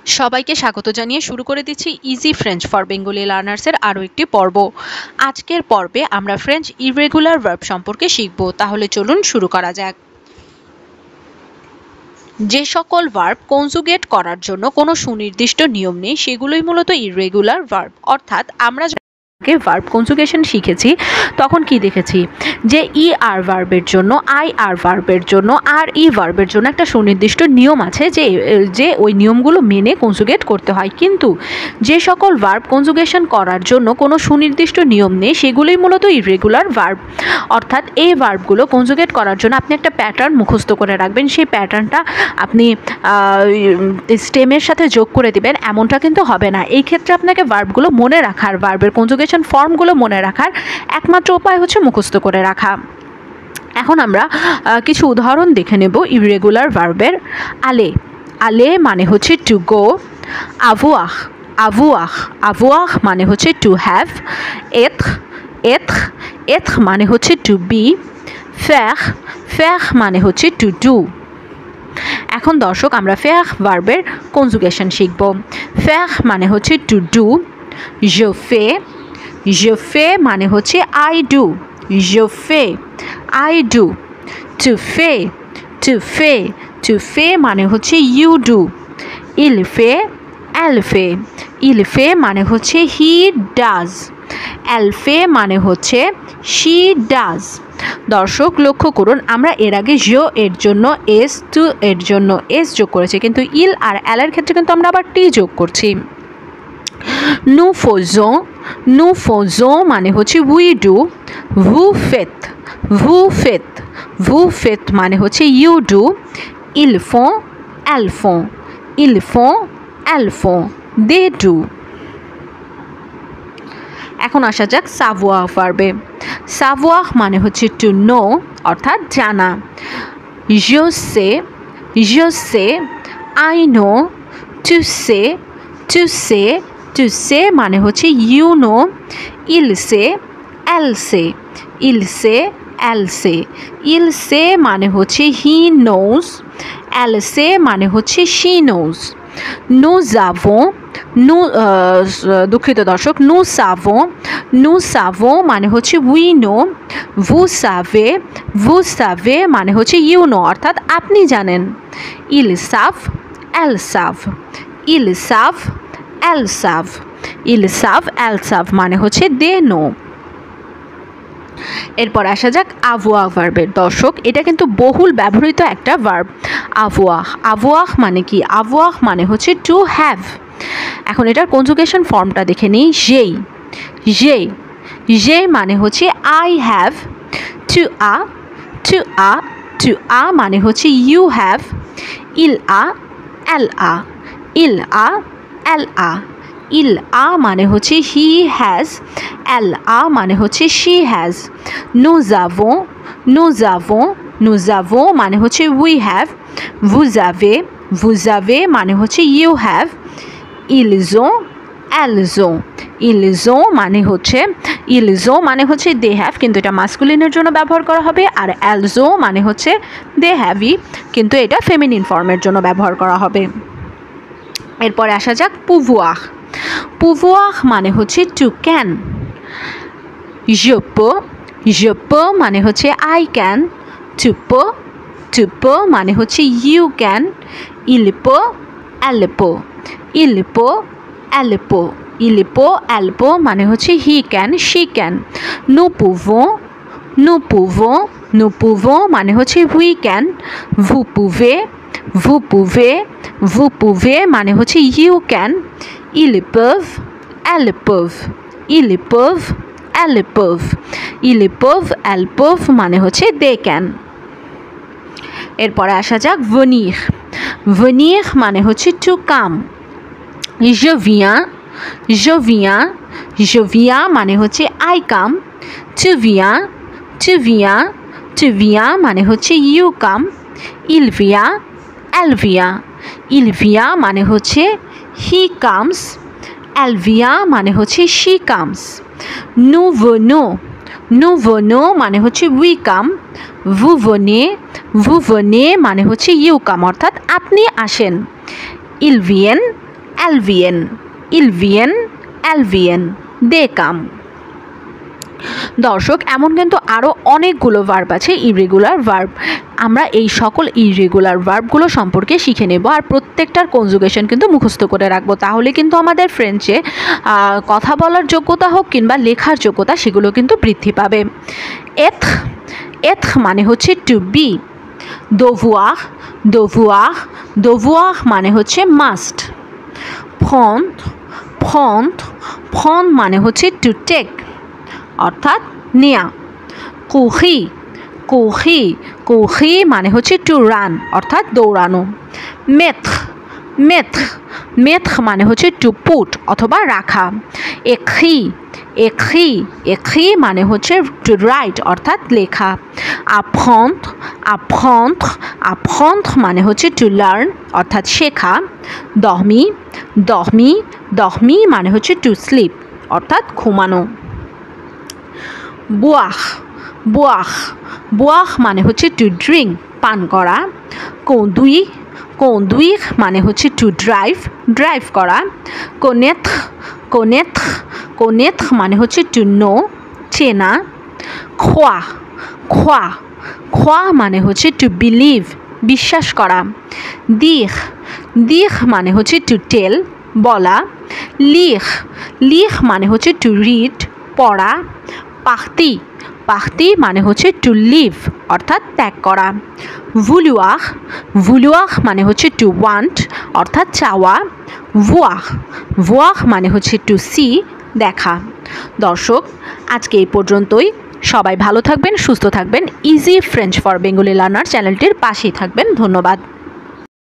সবাইকে স্বাগত জানিয়ে শুরু করে দিচ্ছি ইজি ফ্রেঞ্চ ফর বেঙ্গলি লার্নার্সের আরও একটি পর্ব। আজকের পর্বে আমরা ফ্রেঞ্চ ইরেগুলার ভার্ব সম্পর্কে শিখব। তাহলে চলুন শুরু করা যাক। যে সকল ভার্ব কনজুগেট করার জন্য কোনো সুনির্দিষ্ট নিয়ম নেই সেগুলোই মূলত ইরেগুলার ভার্ব। অর্থাৎ আমরা ভার্ব কনজুগেশন শিখেছি তখন কি দেখেছি যে ই আর ভার্বের জন্য, আই আর ভার্বের জন্য, আর ই ভার্বের জন্য একটা সুনির্দিষ্ট নিয়ম আছে যে ওই নিয়মগুলো মেনে কনজুগেট করতে হয়। কিন্তু যে সকল ভার্ব কনজুগেশন করার জন্য কোনো সুনির্দিষ্ট নিয়ম নেই সেগুলোই মূলত ইরেগুলার ভার্ব। অর্থাৎ এই ভার্বগুলো কনজুগেট করার জন্য আপনি একটা প্যাটার্ন মুখস্থ করে রাখবেন, সেই প্যাটার্নটা আপনি স্টেমের সাথে যোগ করে দিবেন, এমনটা কিন্তু হবে না। এই ক্ষেত্রে আপনাকে ভার্বগুলো মনে রাখার, ভার্বের কনজুগেশন ফর্মগুলো মনে রাখার একমাত্র উপায় হচ্ছে মুখস্থ করে রাখা। এখন আমরা কিছু উদাহরণ দেখে নেব ইরেগুলার ভার্বের। আলে, আলে মানে হচ্ছে টু গো। আভুয়াহ, আভুয়াহ, আভুয়াহ মানে হচ্ছে টু হ্যাভ। এথ, এথ, এথ মানে হচ্ছে টু বি। ফেখ, ফেখ মানে হচ্ছে টু ডু। এখন দর্শক আমরা ফেখ ভার্বের কনজুগেশন শিখব। ফেখ মানে হচ্ছে to do. je fais, je fais মানে হচ্ছে I do, je fais, I do. Tu fais, tu fais, tu fais মানে হচ্ছে you do. Il fait, elle fait, il fait মানে হচ্ছে he does. Elle fait মানে হচ্ছে she does. দর্শক লক্ষ্য করুন, আমরা এর আগে je এর জন্য s, tu এর জন্য s যোগ করেছি, কিন্তু il আর elle এর ক্ষেত্রে কিন্তু আমরা আবার t যোগ করছি। nous faisons মানে হচ্ছে we do. vous faites, vous faites, vous faites মানে হচ্ছে you do. ils font, elles font, ils font, elles font, they do. এখন আসা যাক savoir ভার্বে। savoir মানে হচ্ছে to know অর্থাৎ জানা। je sais, I know, tu sais, tu sais, tu sais মানে হচ্ছে you know. il sait, elle sait, il sait, elle sait, il sait মানে হচ্ছে he knows, elle sait মানে হচ্ছে she knows. nous avons, দুঃখিত দর্শক, nous savons মানে হচ্ছে we know. vous savez মানে হচ্ছে you know অর্থাৎ আপনি জানেন। ils savent, elles savent, ils savent, elles savent, ils savent, elles savent মানে হচ্ছে they know. এরপর আসা যাক avoir ভার্বের। দর্শক এটা কিন্তু বহুল ব্যবহৃত একটা ভার্ব avoir। avoir মানে কি? avoir মানে হচ্ছে টু হ্যাভ। এখন এটার কনজুগেশন ফর্মটা দেখে নিই। যে মানে হচ্ছে I have. to a মানে হচ্ছে you have. il a, elle a, il a, elle a, il a মানে হচ্ছে he has, elle a মানে হচ্ছে she has. nous avons মানে হচ্ছে we have. vous avez মানে হচ্ছে you have. ils ont মানে হচ্ছে they have, কিন্তু এটা মাস্কুলিনের জন্য ব্যবহার করা হবে। আর elles ont মানে হচ্ছে they have, কিন্তু এটা ফেমিনিন ফর্মের জন্য ব্যবহার করা হবে। এরপরে আসা যাক pouvoir মানে হচ্ছে টু ক্যান। je peux মানে হচ্ছে I can. tu peux মানে হচ্ছে you can. il peut, elle peut, elle peut মানে হচ্ছে he can, she can. nous pouvons মানে হচ্ছে we can. vous pouvez মানে হচ্ছে you can. ils peuvent, elles peuvent, ils peuvent, elles peuvent মানে হচ্ছে they can. এরপরে আসা যাক venir মানে হচ্ছে to come. je viens মানে হচ্ছে I come. tu viens মানে হচ্ছে you come. il vient মানে হচ্ছে he comes. elle vient মানে হচ্ছে she comes. nous venons মানে হচ্ছে we come. vous venez মানে হচ্ছে you come অর্থাৎ আপনি আসেন। ils viennent, elles viennent, ils viennent, elles viennent, they come। দর্শক, এমন কিন্তু আরও অনেকগুলো ভার্ব আছে ইররেগুলার ভার্ব। আমরা এই সকল ইররেগুলার ভার্বগুলো সম্পর্কে শিখে নেব আর প্রত্যেকটার কনজুগেশন কিন্তু মুখস্থ করে রাখবো। তাহলে কিন্তু আমাদের ফ্রেঞ্চে কথা বলার যোগ্যতা হোক কিংবা লেখার যোগ্যতা সেগুলো কিন্তু বৃদ্ধি পাবে। être, être মানে হচ্ছে to be. devoir, devoir, devoir মানে হচ্ছে মাস্ট। prendre, prendre, prendre মানে হচ্ছে টু টেক অর্থাৎ নেয়া। courir, courir, courir মানে হচ্ছে টু রান অর্থাৎ দৌড়ানো। mettre, mettre, mettre মানে হচ্ছে টু পুট অথবা রাখা। écrit, écrit, écrit মানে হচ্ছে টু রাইট অর্থাৎ লেখা। apprendre, apprendre, apprendre মানে হচ্ছে টু লার্ন অর্থাৎ শেখা। dormir, dormir, dormir মানে হচ্ছে টু স্লিপ অর্থাৎ ঘুমানো। boire, boire, boire মানে হচ্ছে টু ড্রিঙ্ক পান করা। conduire, conduire মানে হচ্ছে টু ড্রাইভ ড্রাইভ করা। connaître, connaître, connaître মানে হচ্ছে টু নো চেনা। croire, croire, croire মানে হচ্ছে টু বিলিভ বিশ্বাস করা। dire, dire মানে হচ্ছে টু টেল বলা। lire, lire মানে হচ্ছে টু রিড পড়া। partir, partir মানে হচ্ছে টু লিভ অর্থাৎ ত্যাগ করা। vouloir, vouloir মানে হচ্ছে টু ওয়ান্ট অর্থাৎ চাওয়া। voir, voir মানে হচ্ছে টু সি দেখা। দর্শক, আজকে এই পর্যন্তই। সবাই ভালো থাকবেন, সুস্থ থাকবেন। Easy French for Bengali learner চ্যানেলটির পাশেই থাকবেন। ধন্যবাদ।